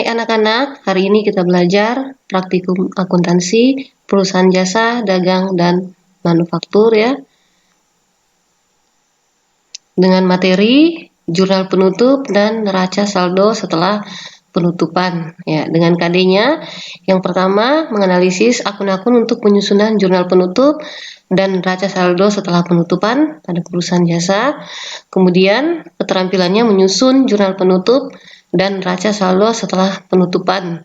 Hai anak-anak, hari ini kita belajar praktikum akuntansi, perusahaan jasa, dagang, dan manufaktur ya. Dengan materi jurnal penutup dan neraca saldo setelah penutupan ya. Dengan KD-nya, yang pertama menganalisis akun-akun untuk penyusunan jurnal penutup dan neraca saldo setelah penutupan pada perusahaan jasa. Kemudian keterampilannya menyusun jurnal penutup dan neraca saldo setelah penutupan.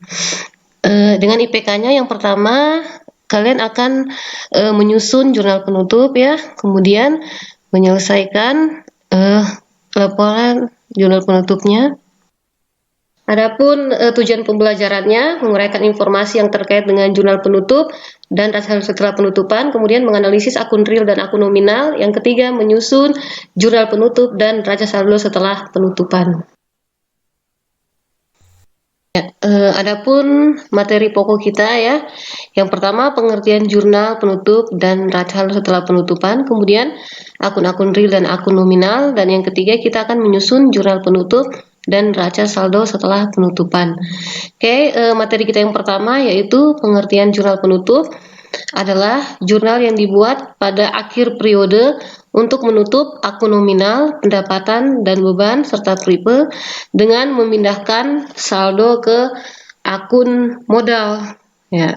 Dengan IPK-nya yang pertama kalian akan menyusun jurnal penutup ya, kemudian menyelesaikan laporan jurnal penutupnya. Adapun tujuan pembelajarannya menguraikan informasi yang terkait dengan jurnal penutup dan neraca setelah penutupan, kemudian menganalisis akun real dan akun nominal. Yang ketiga menyusun jurnal penutup dan neraca saldo setelah penutupan. Adapun materi pokok kita ya, yang pertama pengertian jurnal penutup dan neraca setelah penutupan, kemudian akun-akun real dan akun nominal, dan yang ketiga kita akan menyusun jurnal penutup dan neraca saldo setelah penutupan. Oke, materi kita yang pertama yaitu pengertian jurnal penutup adalah jurnal yang dibuat pada akhir periode untuk menutup akun nominal, pendapatan, dan beban serta pripe dengan memindahkan saldo ke akun modal. Ya.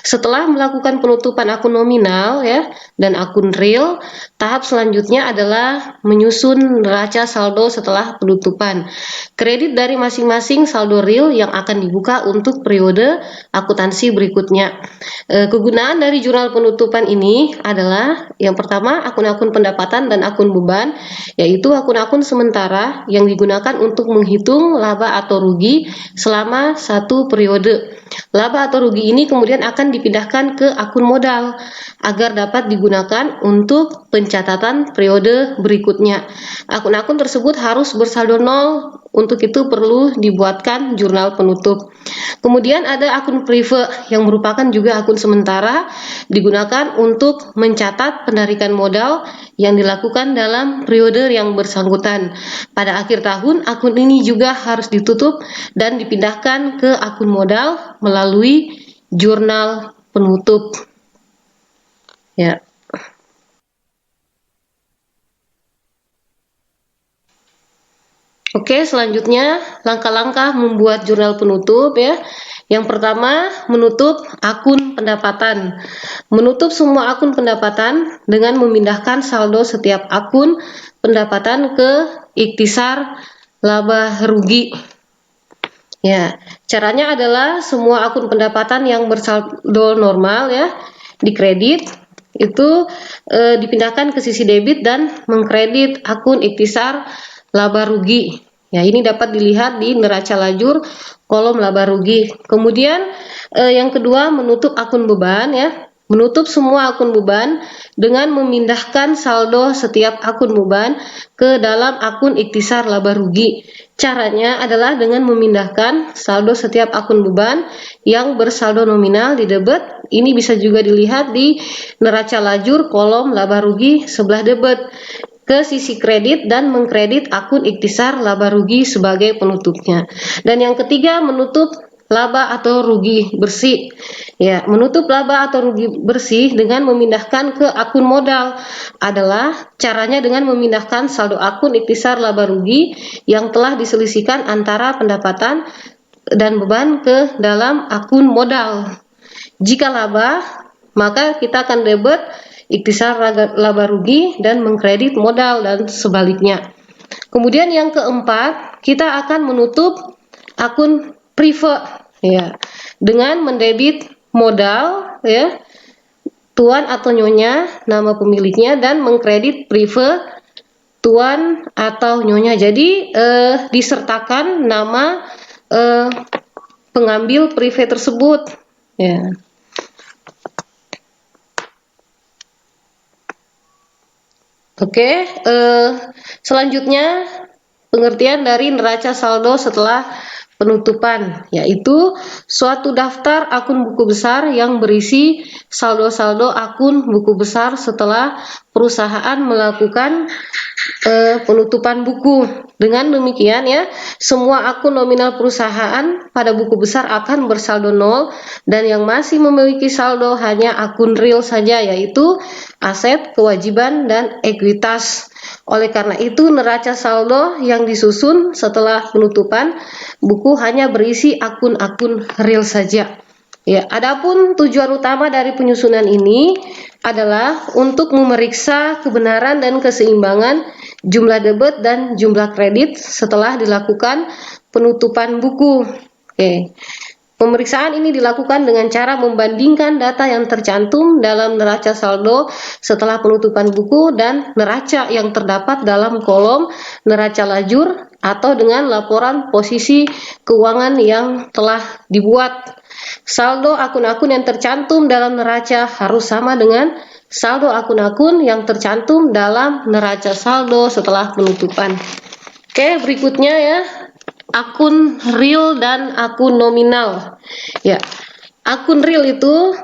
Setelah melakukan penutupan akun nominal ya dan akun real, tahap selanjutnya adalah menyusun neraca saldo setelah penutupan. Kredit dari masing-masing saldo real yang akan dibuka untuk periode akuntansi berikutnya. Kegunaan dari jurnal penutupan ini adalah yang pertama akun-akun pendapatan dan akun beban, yaitu akun-akun sementara yang digunakan untuk menghitung laba atau rugi selama satu periode. Laba atau rugi ini kemudian akan dipindahkan ke akun modal agar dapat digunakan untuk pencatatan periode berikutnya. Akun-akun tersebut harus bersaldo nol, untuk itu perlu dibuatkan jurnal penutup. Kemudian ada akun prive yang merupakan juga akun sementara digunakan untuk mencatat penarikan modal yang dilakukan dalam periode yang bersangkutan. Pada akhir tahun, akun ini juga harus ditutup dan dipindahkan ke akun modal melalui jurnal penutup. Ya. Oke, selanjutnya langkah-langkah membuat jurnal penutup ya. Yang pertama, menutup akun pendapatan. Menutup semua akun pendapatan dengan memindahkan saldo setiap akun pendapatan ke ikhtisar laba rugi. Ya, caranya adalah semua akun pendapatan yang bersaldo normal ya, dikredit itu dipindahkan ke sisi debit dan mengkredit akun ikhtisar laba rugi. Ya, ini dapat dilihat di neraca lajur kolom laba rugi. Kemudian yang kedua menutup akun beban ya. Menutup semua akun beban dengan memindahkan saldo setiap akun beban ke dalam akun ikhtisar laba rugi. Caranya adalah dengan memindahkan saldo setiap akun beban yang bersaldo nominal di debit. Ini bisa juga dilihat di neraca lajur kolom laba rugi sebelah debit ke sisi kredit dan mengkredit akun ikhtisar laba rugi sebagai penutupnya. Dan yang ketiga menutup laba atau rugi bersih. Ya, menutup laba atau rugi bersih dengan memindahkan ke akun modal adalah caranya dengan memindahkan saldo akun ikhtisar laba rugi yang telah diselisihkan antara pendapatan dan beban ke dalam akun modal. Jika laba, maka kita akan debit ikhtisar laba rugi dan mengkredit modal dan sebaliknya. Kemudian yang keempat, kita akan menutup akun prive ya dengan mendebit modal ya tuan atau nyonya nama pemiliknya dan mengkredit prive tuan atau nyonya. Jadi disertakan nama pengambil prive tersebut ya. Oke, selanjutnya pengertian dari neraca saldo setelah penutupan, yaitu suatu daftar akun buku besar yang berisi saldo-saldo akun buku besar setelah perusahaan melakukan penutupan buku. Dengan demikian ya, semua akun nominal perusahaan pada buku besar akan bersaldo nol dan yang masih memiliki saldo hanya akun real saja, yaitu aset, kewajiban, dan ekuitas. Oleh karena itu, neraca saldo yang disusun setelah penutupan buku hanya berisi akun-akun real saja. Ya, adapun tujuan utama dari penyusunan ini adalah untuk memeriksa kebenaran dan keseimbangan jumlah debit dan jumlah kredit setelah dilakukan penutupan buku. Oke. Pemeriksaan ini dilakukan dengan cara membandingkan data yang tercantum dalam neraca saldo setelah penutupan buku dan neraca yang terdapat dalam kolom neraca lajur atau dengan laporan posisi keuangan yang telah dibuat. Saldo akun-akun yang tercantum dalam neraca harus sama dengan saldo akun-akun yang tercantum dalam neraca saldo setelah penutupan. Oke, berikutnya ya, akun real dan akun nominal. Ya, akun real itu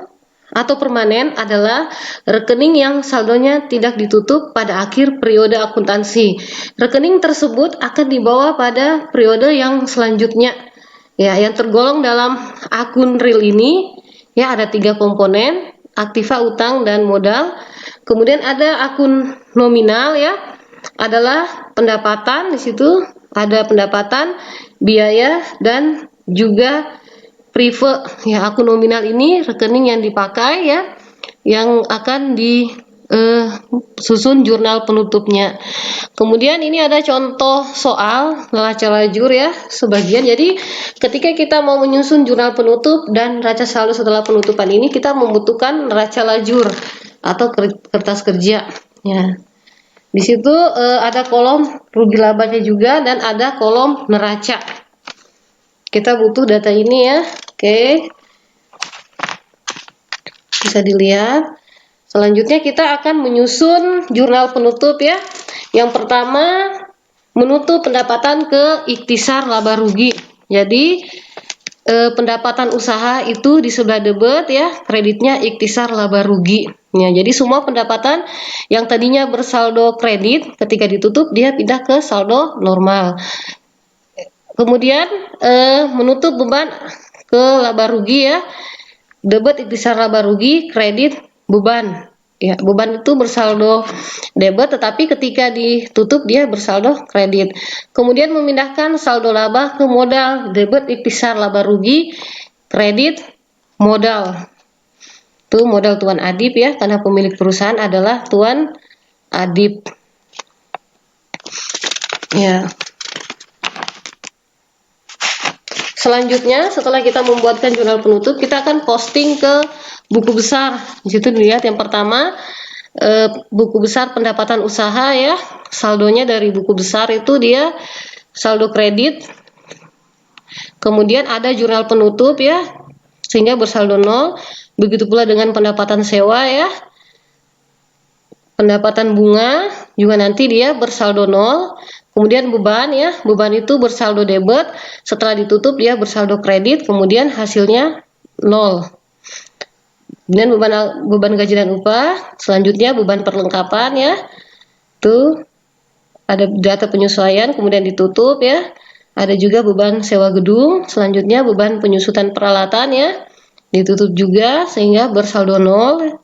atau permanen adalah rekening yang saldonya tidak ditutup pada akhir periode akuntansi. Rekening tersebut akan dibawa pada periode yang selanjutnya. Ya, yang tergolong dalam akun real ini ya ada 3 komponen, aktiva, utang, dan modal. Kemudian ada akun nominal ya, adalah pendapatan, di situ ada pendapatan, biaya, dan juga prive. Ya, akun nominal ini rekening yang dipakai ya, yang akan disusun jurnal penutupnya. Kemudian ini ada contoh soal neraca lajur ya, sebagian. Jadi ketika kita mau menyusun jurnal penutup dan neraca saldo setelah penutupan ini, kita membutuhkan neraca lajur atau kertas kerja. Ya, di situ ada kolom rugi labanya juga dan ada kolom neraca. Kita butuh data ini ya. Oke, bisa dilihat. Selanjutnya kita akan menyusun jurnal penutup ya. Yang pertama, menutup pendapatan ke ikhtisar laba rugi. Jadi pendapatan usaha itu di sebelah debit ya, kreditnya ikhtisar laba rugi. Ya, jadi semua pendapatan yang tadinya bersaldo kredit ketika ditutup dia pindah ke saldo normal. Kemudian menutup beban ke laba rugi ya, debit ikhtisar laba rugi, kredit beban. Ya, beban itu bersaldo debit tetapi ketika ditutup dia bersaldo kredit. Kemudian memindahkan saldo laba ke modal, debit ikhtisar laba rugi, kredit modal. Itu modal Tuan Adib ya, karena pemilik perusahaan adalah Tuan Adib. Ya. Selanjutnya, setelah kita membuatkan jurnal penutup, kita akan posting ke buku besar. Di situ dilihat yang pertama, buku besar pendapatan usaha ya, saldonya dari buku besar itu dia saldo kredit. Kemudian ada jurnal penutup ya, sehingga bersaldo nol. Begitu pula dengan pendapatan sewa ya, pendapatan bunga juga nanti dia bersaldo nol. Kemudian beban ya, beban itu bersaldo debit, setelah ditutup dia bersaldo kredit, kemudian hasilnya nol. Kemudian beban gaji dan upah, selanjutnya beban perlengkapan ya, tuh ada data penyesuaian, kemudian ditutup ya. Ada juga beban sewa gedung, selanjutnya beban penyusutan peralatan ya, ditutup juga sehingga bersaldo nol.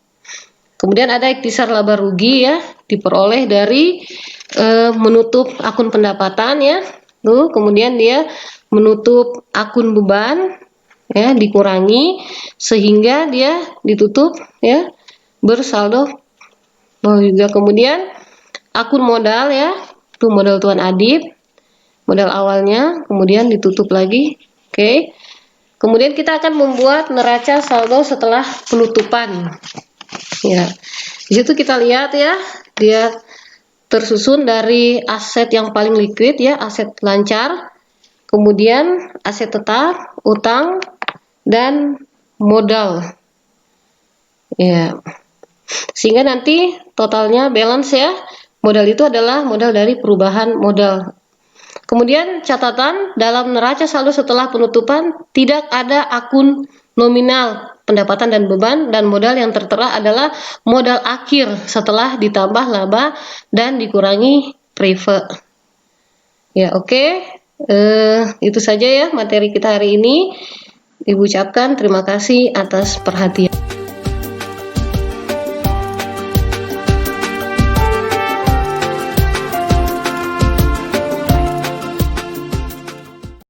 Kemudian ada ikhtisar laba rugi ya, diperoleh dari menutup akun pendapatan ya. Tuh, kemudian dia menutup akun beban ya, dikurangi sehingga dia ditutup ya bersaldo nol juga. Kemudian akun modal ya, itu modal Tuan Adib, modal awalnya, kemudian ditutup lagi. Oke. Kemudian kita akan membuat neraca saldo setelah penutupan. Ya. Di situ kita lihat ya, dia tersusun dari aset yang paling liquid ya, aset lancar, kemudian aset tetap, utang, dan modal. Ya. Sehingga nanti totalnya balance ya. Modal itu adalah modal dari perubahan modal. Kemudian catatan, dalam neraca saldo setelah penutupan tidak ada akun nominal pendapatan dan beban, dan modal yang tertera adalah modal akhir setelah ditambah laba dan dikurangi private. Ya, oke. Itu saja ya materi kita hari ini. Ibu ucapkan terima kasih atas perhatian.